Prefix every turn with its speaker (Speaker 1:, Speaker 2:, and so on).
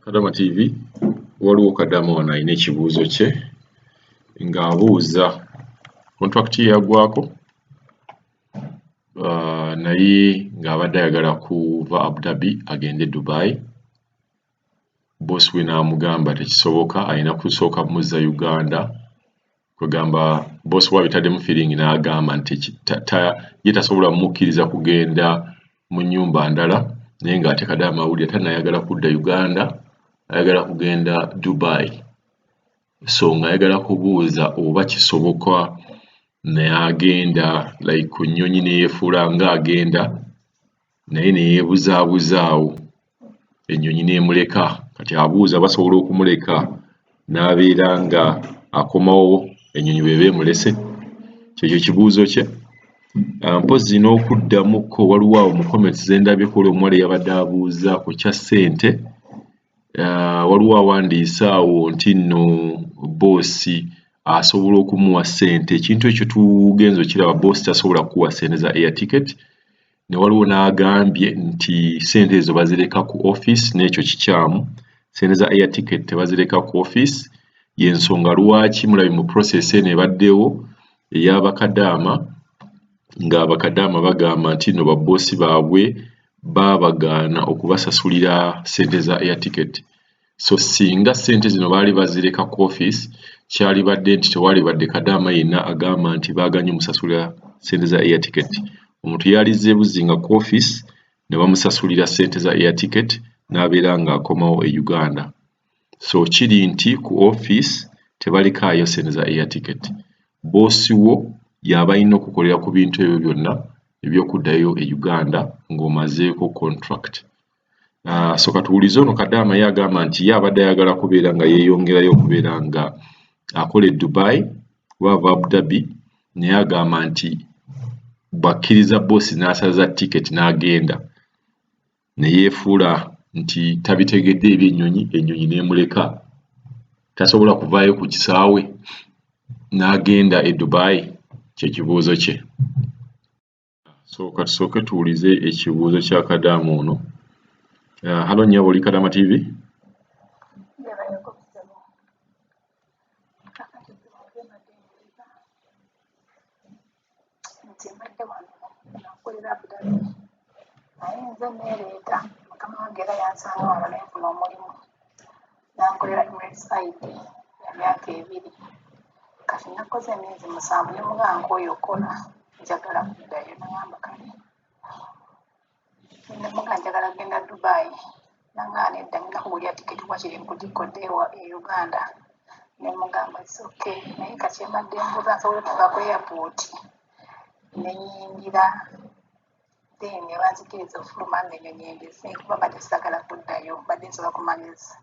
Speaker 1: Kadama TV waliwo Kadama wano alina ekibuuzo kye ng'abuuza contract ye yagwako naye ng'abadde ayagala kuva Abu Dhabi agende Dubai. Boss we n'amugamba tekisoboka, alina kusooka muzza Uganda. Kwegamba boss we abitaddemu feeling n'agamba nti ye tasobola mmukkiriza kugenda mu nnyumba ndala naye ng'ate Kadama awulira tannayagala kudda Uganda, ayagala kugenda Dubai. So ng'ayagala kubuuza oba kisoboka n'agenda like ku nnyonyi n'eyefuula ng'agenda naye ne yeebuzaabuzaawo ennyonyi n'emuleka. Kati abuuza basobola okumuleka n'abeera nga akomawo ennyonyi bw'eba emulese. Kyekyo kibuuzo kye. Mpozzi n'okuddamuko waliwo awo mu comments ze ndabyeko omuwala eyabadde abuuza ku kya ssente. Waliwo awandiise awo nti nno boosi asobola okumuwa ssente. Ekintu ekyo tugenza okiraba, boosi tasobola kukuwa ssente za air ticket. Ne waliwo n'agambye nti ssente ezo bazireka ku office, n'ekyo kikyamu. Ssente za air ticket tebazireka ku office. Y'ensonga lwaki mulabye mu process eno ebaddewo ey'Abakadaama, ng'Abakadaama bagamba nti nno babboosi baabwe baabagaana okubasasulira ssente za air ticket. So singa ssente zino baali bazireka ku office, kyalibadde nti tewalibadde Kadaama yenna agamba nti baaganye musasulira ssente za air ticket. Omuntu yalizze buzinga ku office ne bamusasulira ssente za air ticket n'abeera ng'akomawo e Uganda. So kiri nti ku office tebalikaayo ssente za air ticket. Boosi wo y'aba alina okukolera ku bintu ebyo byonna eby'okuddayo e Uganda ng'omazeeko contract. So katuwulize ono Kadaama ye agamba nti ye abadde ayagala kubeera nga yeeyongerayo okubeera nga akola e Dubai wava Abu Dhabi, naye agamba nti bw'akkiriza boosi n'asaza ticket n'agenda ne yeefuula nti tabitegedde eby'ennyonyi, ennyonyi n'emuleka, tasobola kuvaayo ku kisaawe n'agenda e Dubai. Kye kibuuzo kye. So katusooke tuwulize ekibuuzo kya Kadaama ono. Halo nnyabo, oli Kadama TV?
Speaker 2: Nze neereeta mukama wange era yansanga wano ne nfuna omulimu nankolera Emirates ID ya myaka 2. Kati nakoze emyezi 7 ne mugamba nk'oyo kola njagala kuddayo. Nagamba kale ne mugamba njagala kugenda Dubai. Nangamba nedda nina kugulira tiketi kuba kiri nkugikodde e Uganda. Ne mugamba it's okay, naye kati mbadde mbuuza nsobole okutuuka ku airport ne nnyingira then ne banzikiriza ofuluma ng'ennyonyi endize kuba mbadde saagala kuddayo, mbadde nsobola kumaliriza.